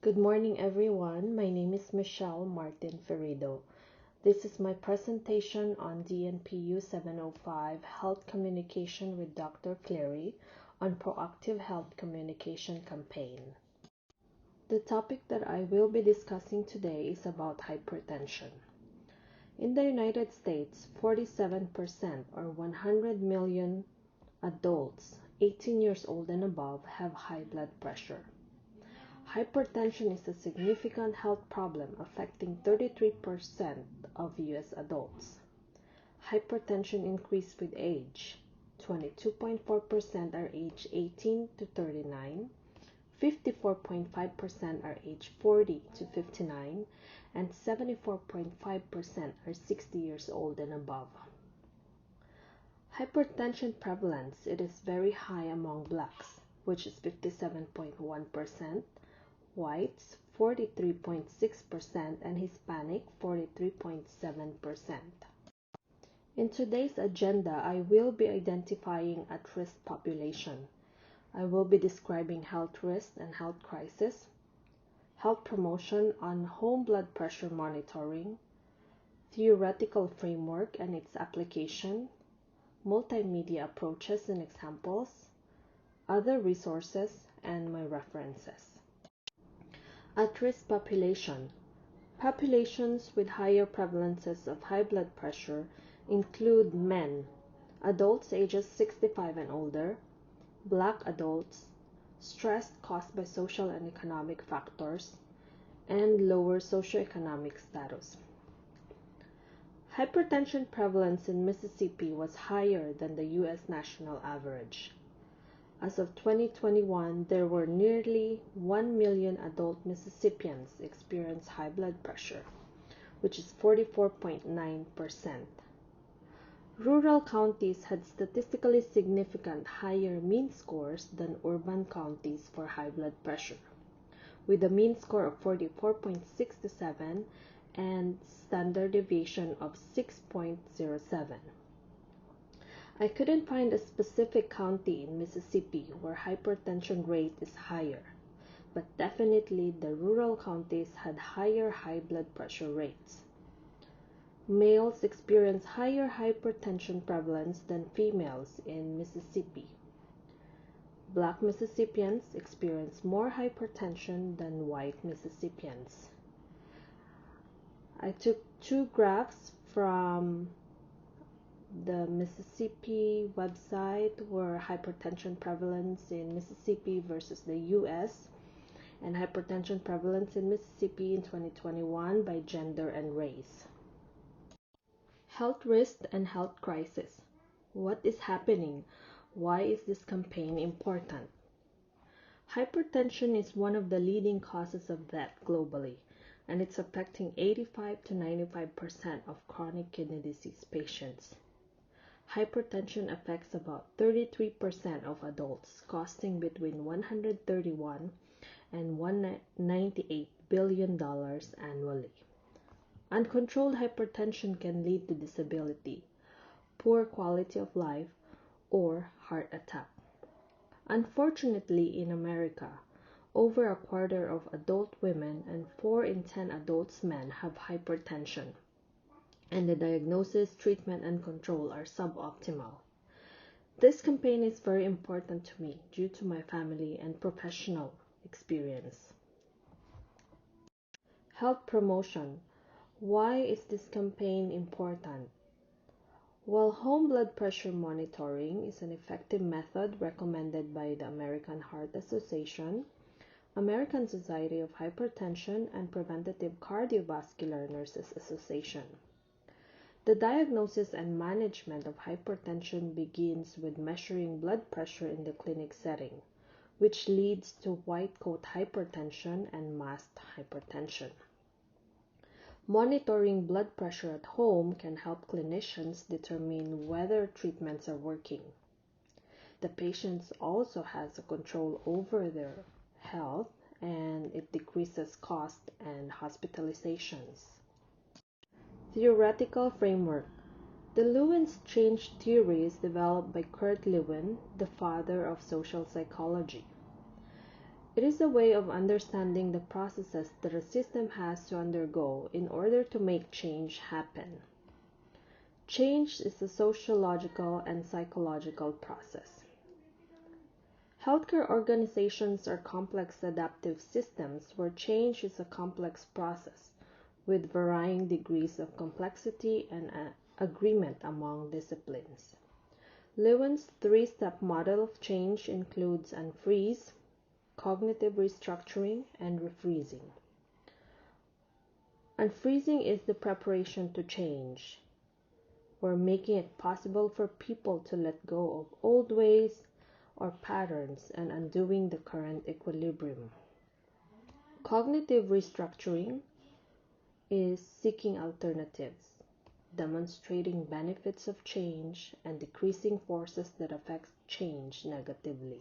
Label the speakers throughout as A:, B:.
A: Good morning, everyone. My name is Michelle Martin Ferido. This is my presentation on DNPU 705 Health Communication with Dr. Cleary on Proactive Health Communication Campaign. The topic that I will be discussing today is about hypertension. In the United States, 47% or 100 million adults 18 years old and above have high blood pressure. Hypertension is a significant health problem affecting 33% of U.S. adults. Hypertension increases with age. 22.4% are age 18 to 39, 54.5% are age 40 to 59, and 74.5% are 60 years old and above. Hypertension prevalence, it is very high among blacks, which is 57.1%, whites 43.6%, and Hispanic 43.7%. In today's agenda, I will be identifying at-risk population. I will be describing health risks and health crisis, health promotion on home blood pressure monitoring, theoretical framework and its application, multimedia approaches and examples, other resources, and my references. At-risk population. Populations with higher prevalences of high blood pressure include men, adults ages 65 and older, Black adults, stress caused by social and economic factors, and lower socioeconomic status. Hypertension prevalence in Mississippi was higher than the U.S. national average. As of 2021, there were nearly 1 million adult Mississippians experience high blood pressure, which is 44.9%. Rural counties had statistically significant higher mean scores than urban counties for high blood pressure, with a mean score of 44.67 and standard deviation of 6.07. I couldn't find a specific county in Mississippi where hypertension rate is higher, but definitely the rural counties had higher high blood pressure rates. Males experience higher hypertension prevalence than females in Mississippi. Black Mississippians experience more hypertension than white Mississippians. I took two graphs from the Mississippi website where hypertension prevalence in Mississippi versus the U.S. and hypertension prevalence in Mississippi in 2021 by gender and race. Health risk and health crisis. What is happening? Why is this campaign important? Hypertension is one of the leading causes of death globally, and it's affecting 85 to 95% of chronic kidney disease patients. Hypertension affects about 33% of adults, costing between $131 and $198 billion annually. Uncontrolled hypertension can lead to disability, poor quality of life, or heart attack. Unfortunately, in America, over a quarter of adult women and 4 in 10 adult men have hypertension, and the diagnosis, treatment, and control are suboptimal. This campaign is very important to me due to my family and professional experience. Health promotion. Why is this campaign important? While home blood pressure monitoring is an effective method recommended by the American Heart Association, American Society of Hypertension, and Preventative Cardiovascular Nurses Association, the diagnosis and management of hypertension begins with measuring blood pressure in the clinic setting, which leads to white coat hypertension and masked hypertension. Monitoring blood pressure at home can help clinicians determine whether treatments are working. The patient also has a control over their health, and it decreases cost and hospitalizations. Theoretical framework. The Lewin's change theory is developed by Kurt Lewin, the father of social psychology. It is a way of understanding the processes that a system has to undergo in order to make change happen. Change is a sociological and psychological process. Healthcare organizations are complex adaptive systems where change is a complex process with varying degrees of complexity and agreement among disciplines. Lewin's three-step model of change includes unfreeze, cognitive restructuring, and refreezing. Unfreezing is the preparation to change. We're making it possible for people to let go of old ways or patterns and undoing the current equilibrium. Cognitive restructuring is seeking alternatives, demonstrating benefits of change and decreasing forces that affect change negatively.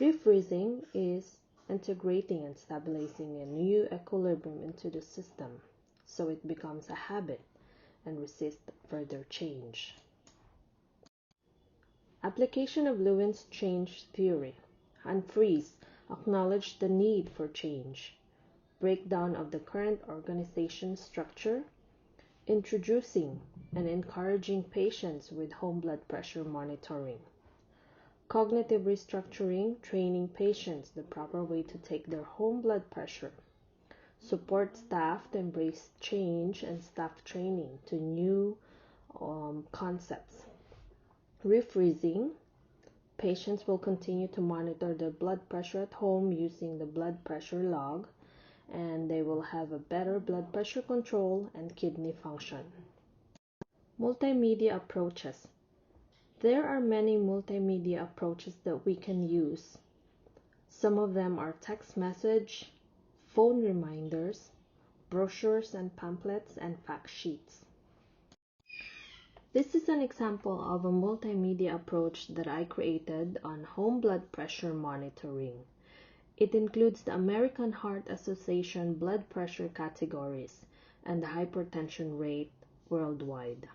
A: Refreezing is integrating and stabilizing a new equilibrium into the system so it becomes a habit and resists further change. Application of Lewin's change theory. Unfreeze, acknowledge the need for change. Breakdown of the current organization structure. Introducing and encouraging patients with home blood pressure monitoring. Cognitive restructuring, training patients the proper way to take their home blood pressure. Support staff to embrace change and staff training to new concepts. Refreezing, patients will continue to monitor their blood pressure at home using the blood pressure log, and they will have a better blood pressure control and kidney function. Multimedia approaches. There are many multimedia approaches that we can use. Some of them are text message, phone reminders, brochures and pamphlets, and fact sheets. This is an example of a multimedia approach that I created on home blood pressure monitoring. It includes the American Heart Association blood pressure categories and the hypertension rate worldwide.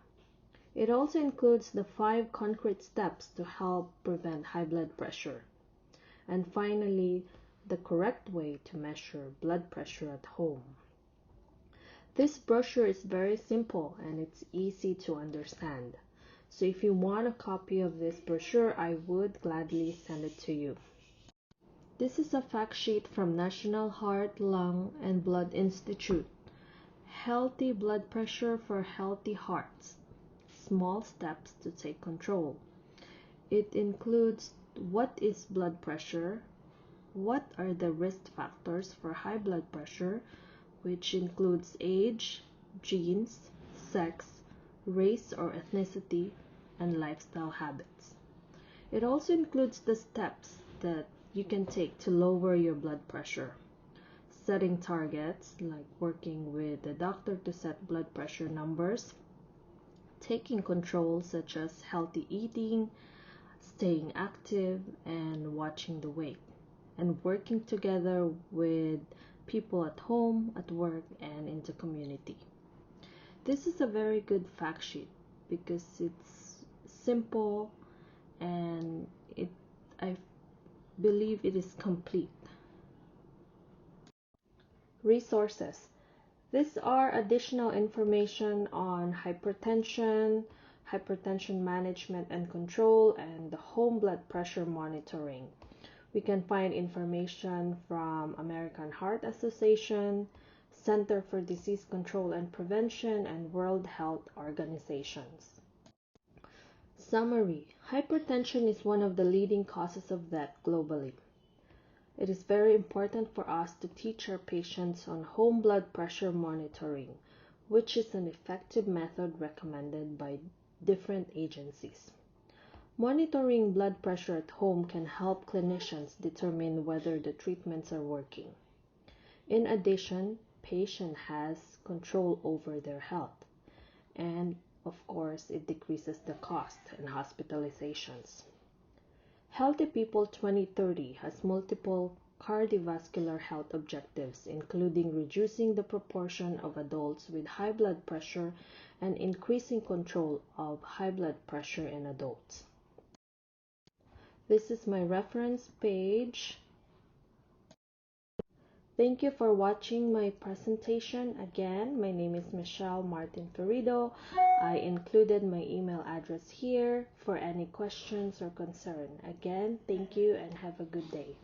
A: It also includes the 5 concrete steps to help prevent high blood pressure. And finally, the correct way to measure blood pressure at home. This brochure is very simple and it's easy to understand. So if you want a copy of this brochure, I would gladly send it to you. This is a fact sheet from National Heart, Lung, and Blood Institute. Healthy blood pressure for healthy hearts. Small steps to take control. It includes what is blood pressure, what are the risk factors for high blood pressure, which includes age, genes, sex, race or ethnicity, and lifestyle habits. It also includes the steps that you can take to lower your blood pressure. Setting targets, like working with the doctor to set blood pressure numbers. Taking control, such as healthy eating, staying active, and watching the weight. And working together with people at home, at work, and in the community. This is a very good fact sheet because it's simple and I believe it is complete. Resources. These are additional information on hypertension, hypertension management and control, and the home blood pressure monitoring. We can find information from American Heart Association, Center for Disease Control and Prevention, and World Health Organizations. Summary. Hypertension is one of the leading causes of death globally. It is very important for us to teach our patients on home blood pressure monitoring, which is an effective method recommended by different agencies. Monitoring blood pressure at home can help clinicians determine whether the treatments are working. In addition, patient has control over their health, and of course, it decreases the cost and hospitalizations. Healthy People 2030 has multiple cardiovascular health objectives, including reducing the proportion of adults with high blood pressure and increasing control of high blood pressure in adults. This is my reference page Thank you for watching my presentation. Again, my name is Michelle Martin Ferido. I included my email address here for any questions or concern. Again, thank you and have a good day.